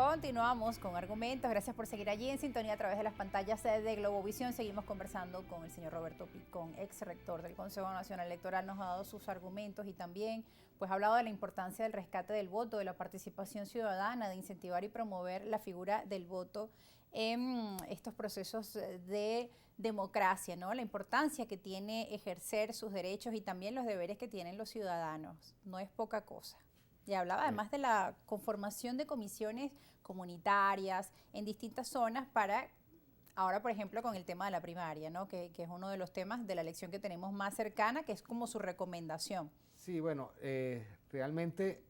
Continuamos con argumentos. Gracias por seguir allí en sintonía a través de las pantallas de Globovisión. Seguimos conversando con el señor Roberto Picón, ex rector del Consejo Nacional Electoral. Nos ha dado sus argumentos y también pues, ha hablado de la importancia del rescate del voto, de la participación ciudadana, de incentivar y promover la figura del voto en estos procesos de democracia, ¿no? La importancia que tiene ejercer sus derechos y también los deberes que tienen los ciudadanos. No es poca cosa. Y hablaba además de la conformación de comisiones comunitarias en distintas zonas para, ahora por ejemplo con el tema de la primaria, ¿no? que es uno de los temas de la elección que tenemos más cercana, que es como su recomendación. Sí, bueno, realmente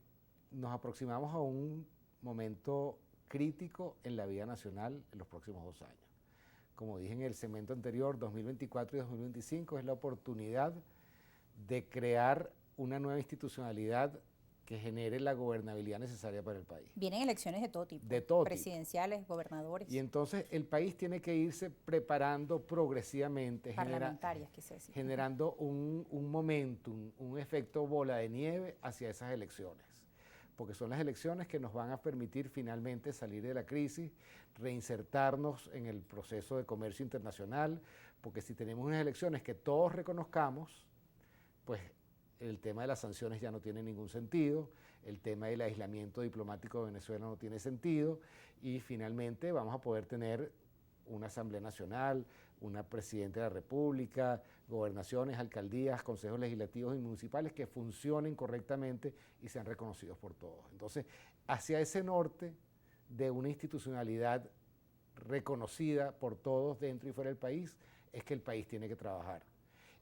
nos aproximamos a un momento crítico en la vida nacional en los próximos 2 años. Como dije en el segmento anterior, 2024 y 2025 es la oportunidad de crear una nueva institucionalidad que genere la gobernabilidad necesaria para el país. Vienen elecciones de todo tipo, presidenciales, gobernadores. Y entonces el país tiene que irse preparando progresivamente, parlamentarias, quise decir. generando un momentum, un efecto bola de nieve hacia esas elecciones. Porque son las elecciones que nos van a permitir finalmente salir de la crisis, reinsertarnos en el proceso de comercio internacional, porque si tenemos unas elecciones que todos reconozcamos, pues el tema de las sanciones ya no tiene ningún sentido, el tema del aislamiento diplomático de Venezuela no tiene sentido y finalmente vamos a poder tener una Asamblea Nacional, una Presidenta de la República, gobernaciones, alcaldías, consejos legislativos y municipales que funcionen correctamente y sean reconocidos por todos. Entonces, hacia ese norte de una institucionalidad reconocida por todos dentro y fuera del país, es que el país tiene que trabajar.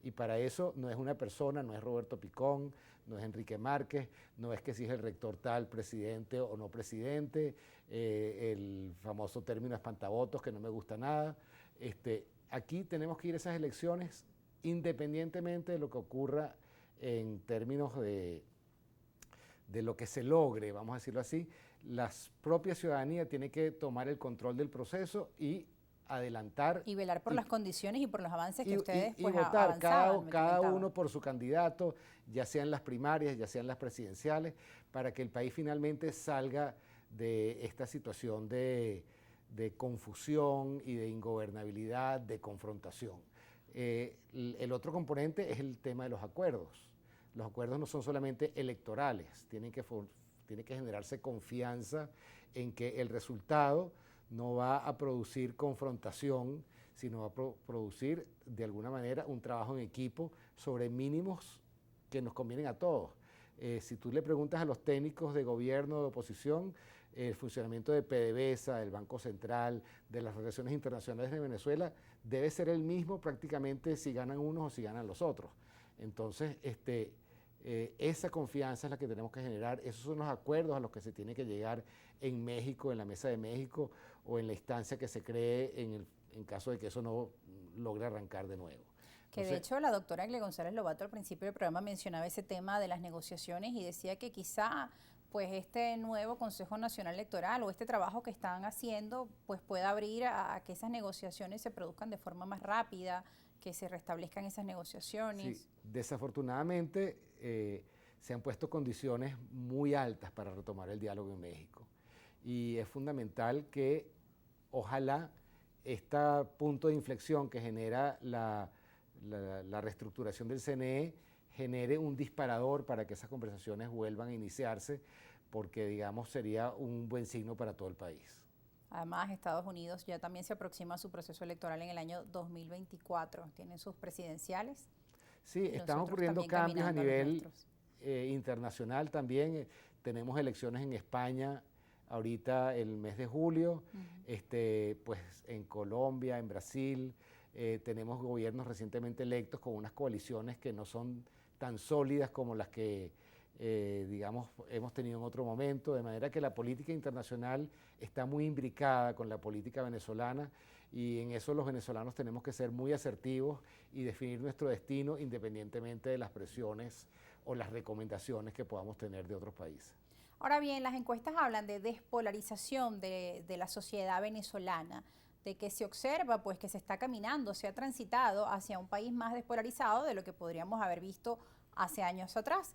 Y para eso no es una persona, no es Roberto Picón, no es Enrique Márquez, no es que si es el rector tal, presidente o no presidente, el famoso término espantavotos que no me gusta nada. Aquí tenemos que ir a esas elecciones independientemente de lo que ocurra en términos de lo que se logre, vamos a decirlo así. La propia ciudadanía tiene que tomar el control del proceso y adelantar. Y velar por las condiciones y por los avances que ustedes pues votar cada uno por su candidato, ya sean las primarias, ya sean las presidenciales, para que el país finalmente salga de esta situación de confusión y de ingobernabilidad, de confrontación. El otro componente es el tema de los acuerdos. Los acuerdos no son solamente electorales, tiene que generarse confianza en que el resultado no va a producir confrontación, sino va a producir de alguna manera un trabajo en equipo sobre mínimos que nos convienen a todos. Si tú le preguntas a los técnicos de gobierno, de oposición, el funcionamiento de PDVSA, del Banco Central, de las relaciones internacionales de Venezuela, debe ser el mismo prácticamente si ganan unos o si ganan los otros. Entonces, esa confianza es la que tenemos que generar, esos son los acuerdos a los que se tiene que llegar en México, en la Mesa de México o en la instancia que se cree en caso de que eso no logre arrancar de nuevo. Que de hecho la doctora Egle González Lobato al principio del programa mencionaba ese tema de las negociaciones y decía que quizá pues este nuevo Consejo Nacional Electoral o este trabajo que están haciendo pues pueda abrir a que esas negociaciones se produzcan de forma más rápida, que se restablezcan esas negociaciones. Sí, desafortunadamente se han puesto condiciones muy altas para retomar el diálogo en México y es fundamental que ojalá este punto de inflexión que genera la reestructuración del CNE genere un disparador para que esas conversaciones vuelvan a iniciarse, porque digamos sería un buen signo para todo el país. Además, Estados Unidos ya también se aproxima a su proceso electoral en el año 2024. ¿Tienen sus presidenciales? Sí, están ocurriendo cambios a nivel internacional también. Tenemos elecciones en España ahorita el mes de julio, pues en Colombia, en Brasil. Tenemos gobiernos recientemente electos con unas coaliciones que no son tan sólidas como las que digamos, hemos tenido en otro momento, de manera que la política internacional está muy imbricada con la política venezolana y en eso los venezolanos tenemos que ser muy asertivos y definir nuestro destino independientemente de las presiones o las recomendaciones que podamos tener de otros países. Ahora bien, las encuestas hablan de despolarización de la sociedad venezolana, de que se observa pues que se está caminando, se ha transitado hacia un país más despolarizado de lo que podríamos haber visto hace años atrás.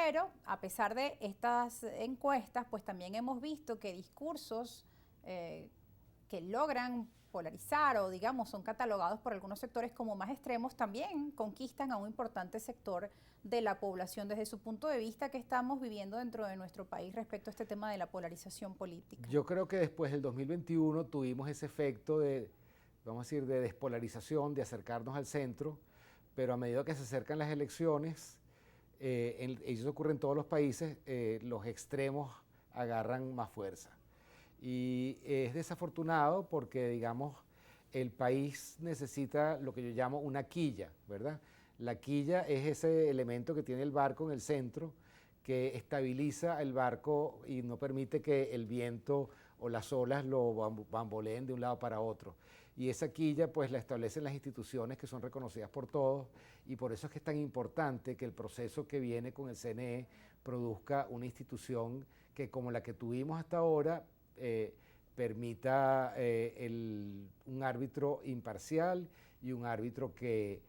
Pero a pesar de estas encuestas, pues también hemos visto que discursos que logran polarizar o digamos son catalogados por algunos sectores como más extremos también conquistan a un importante sector de la población desde su punto de vista que estamos viviendo dentro de nuestro país respecto a este tema de la polarización política. Yo creo que después del 2021 tuvimos ese efecto de, vamos a decir, de despolarización, de acercarnos al centro, pero a medida que se acercan las elecciones, eso ocurre en todos los países, los extremos agarran más fuerza. Y es desafortunado porque, digamos, el país necesita lo que yo llamo una quilla, ¿verdad? La quilla es ese elemento que tiene el barco en el centro que estabiliza el barco y no permite que el viento o las olas lo bamboleen de un lado para otro. Y esa quilla pues la establecen las instituciones que son reconocidas por todos y por eso es que es tan importante que el proceso que viene con el CNE produzca una institución que como la que tuvimos hasta ahora permita un árbitro imparcial y un árbitro que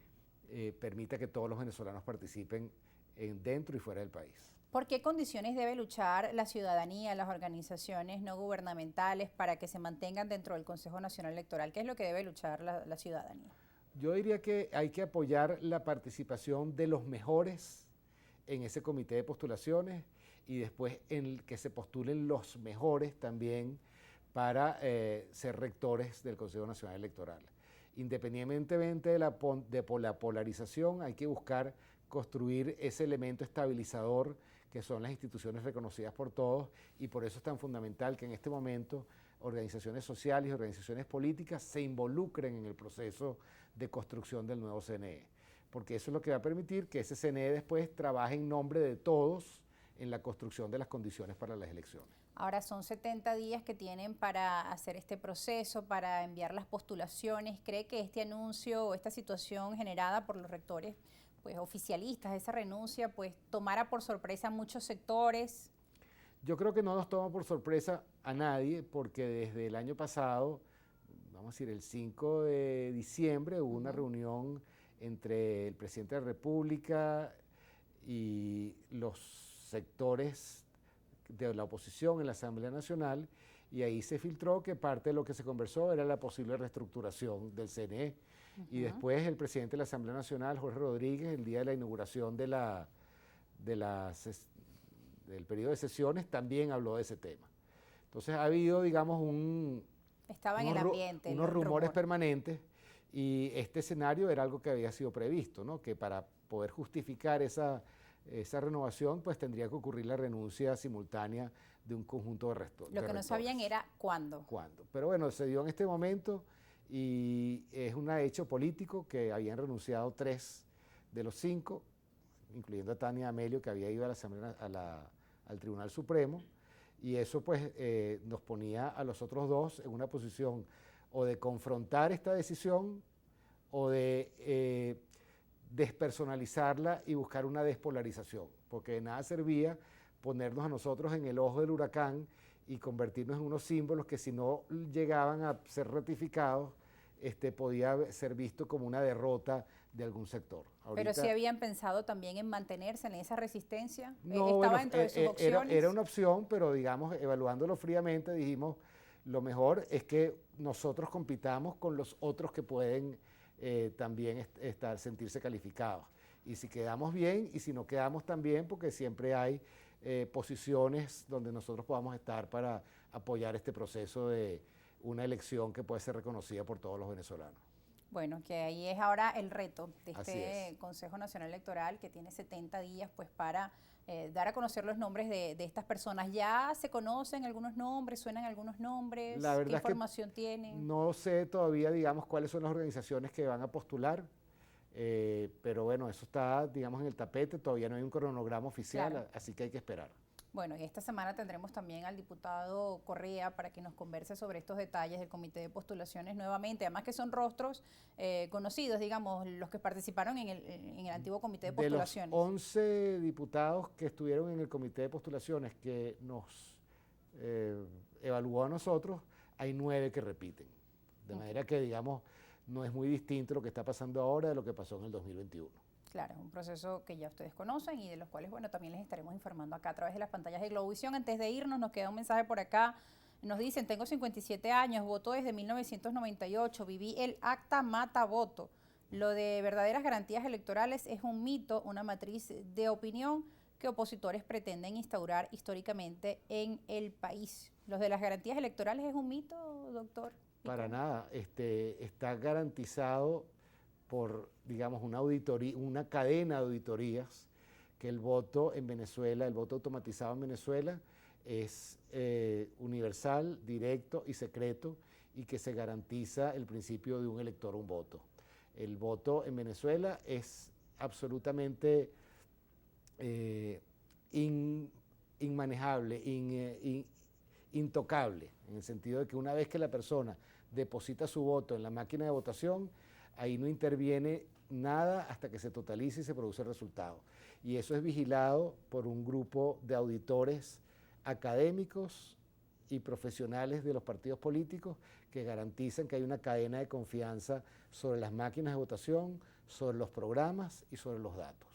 permita que todos los venezolanos participen dentro y fuera del país. ¿Por qué condiciones debe luchar la ciudadanía, las organizaciones no gubernamentales para que se mantengan dentro del Consejo Nacional Electoral? ¿Qué es lo que debe luchar la ciudadanía? Yo diría que hay que apoyar la participación de los mejores en ese comité de postulaciones y después en que se postulen los mejores también para ser rectores del Consejo Nacional Electoral. Independientemente de la polarización, hay que buscar construir ese elemento estabilizador que son las instituciones reconocidas por todos y por eso es tan fundamental que en este momento organizaciones sociales y organizaciones políticas se involucren en el proceso de construcción del nuevo CNE, porque eso es lo que va a permitir que ese CNE después trabaje en nombre de todos en la construcción de las condiciones para las elecciones. Ahora son 70 días que tienen para hacer este proceso, para enviar las postulaciones. ¿Cree que este anuncio o esta situación generada por los rectores pues, oficialistas, esa renuncia, pues tomara por sorpresa a muchos sectores? Yo creo que no nos toma por sorpresa a nadie porque desde el año pasado, vamos a decir el 5 de diciembre, hubo una reunión entre el presidente de la República y los sectores de la oposición en la Asamblea Nacional y ahí se filtró que parte de lo que se conversó era la posible reestructuración del CNE. Y después el presidente de la Asamblea Nacional, Jorge Rodríguez, el día de la inauguración del periodo de sesiones, también habló de ese tema. Entonces ha habido, digamos, Estaba en el ambiente, unos rumores permanentes y este escenario era algo que había sido previsto, ¿no? Que para poder justificar esa renovación, pues tendría que ocurrir la renuncia simultánea de un conjunto de rectores. Lo que no sabían era cuándo. ¿Cuándo? Pero bueno, se dio en este momento y es un hecho político que habían renunciado 3 de los 5, incluyendo a Tania Amelio, que había ido a la Asamblea, al Tribunal Supremo, y eso pues nos ponía a los otros 2 en una posición o de confrontar esta decisión o de despersonalizarla y buscar una despolarización, porque de nada servía ponernos a nosotros en el ojo del huracán y convertirnos en unos símbolos que si no llegaban a ser ratificados, podía ser visto como una derrota de algún sector. Ahorita, pero si habían pensado también en mantenerse en esa resistencia, no, ¿estaba dentro de sus opciones? Era una opción, pero digamos, evaluándolo fríamente, dijimos, lo mejor es que nosotros compitamos con los otros que pueden también sentirse calificados. Y si quedamos bien y si no quedamos también, porque siempre hay posiciones donde nosotros podamos estar para apoyar este proceso de una elección que puede ser reconocida por todos los venezolanos. Bueno, que ahí es ahora el reto de este Consejo Nacional Electoral que tiene 70 días pues para dar a conocer los nombres de estas personas. ¿Ya se conocen algunos nombres? ¿Suenan algunos nombres? La verdad ¿Qué información tienen? No sé todavía, digamos, cuáles son las organizaciones que van a postular, pero bueno, eso está, digamos, en el tapete, todavía no hay un cronograma oficial, claro. Así que hay que esperar. Bueno, y esta semana tendremos también al diputado Correa para que nos converse sobre estos detalles del comité de postulaciones nuevamente, además que son rostros conocidos, digamos, los que participaron en el antiguo comité de postulaciones. De los 11 diputados que estuvieron en el comité de postulaciones que nos evaluó a nosotros, hay 9 que repiten. De manera que, digamos, no es muy distinto lo que está pasando ahora de lo que pasó en el 2021. Claro, es un proceso que ya ustedes conocen y de los cuales, bueno, también les estaremos informando acá a través de las pantallas de Globovisión. Antes de irnos, nos queda un mensaje por acá. Nos dicen, tengo 57 años, voto desde 1998, viví el acta mata voto. Lo de verdaderas garantías electorales es un mito, una matriz de opinión que opositores pretenden instaurar históricamente en el país. ¿Los de las garantías electorales es un mito, doctor? Para nada, está garantizado por, digamos, una auditoría, una cadena de auditorías, que el voto en Venezuela, el voto automatizado en Venezuela, es universal, directo y secreto, y que se garantiza el principio de un elector, un voto. El voto en Venezuela es absolutamente inmanejable, intocable, en el sentido de que una vez que la persona deposita su voto en la máquina de votación, ahí no interviene nada hasta que se totalice y se produce el resultado. Y eso es vigilado por un grupo de auditores académicos y profesionales de los partidos políticos que garantizan que hay una cadena de confianza sobre las máquinas de votación, sobre los programas y sobre los datos.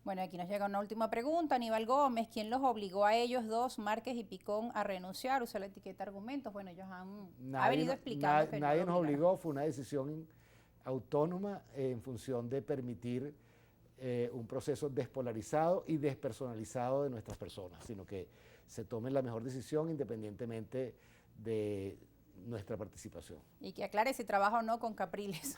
Bueno, aquí nos llega una última pregunta. Aníbal Gómez, ¿quién los obligó a ellos dos, Márquez y Picón, a renunciar? Usa la etiqueta argumentos. Bueno, ellos han venido explicando que nadie nos obligó, fue una decisión autónoma en función de permitir un proceso despolarizado y despersonalizado de nuestras personas, sino que se tome la mejor decisión independientemente de nuestra participación. Y que aclare si trabaja o no con Capriles.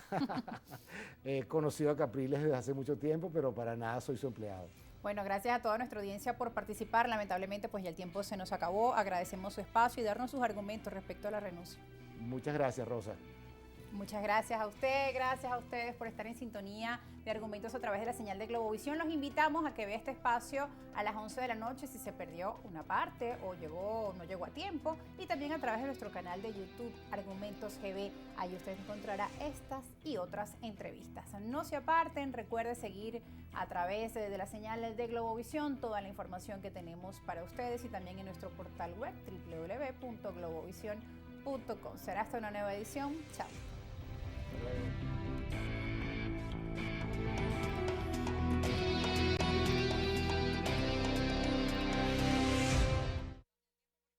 He conocido a Capriles desde hace mucho tiempo, pero para nada soy su empleado. Bueno, gracias a toda nuestra audiencia por participar. Lamentablemente, pues ya el tiempo se nos acabó. Agradecemos su espacio y darnos sus argumentos respecto a la renuncia. Muchas gracias, Rosa. Muchas gracias a usted, gracias a ustedes por estar en sintonía de Argumentos a través de la señal de Globovisión. Los invitamos a que vea este espacio a las 11 de la noche si se perdió una parte o no llegó a tiempo, y también a través de nuestro canal de YouTube Argumentos GB. Ahí usted encontrará estas y otras entrevistas. No se aparten, recuerde seguir a través de la señal de Globovisión toda la información que tenemos para ustedes, y también en nuestro portal web www.globovision.com. Será hasta una nueva edición. Chao.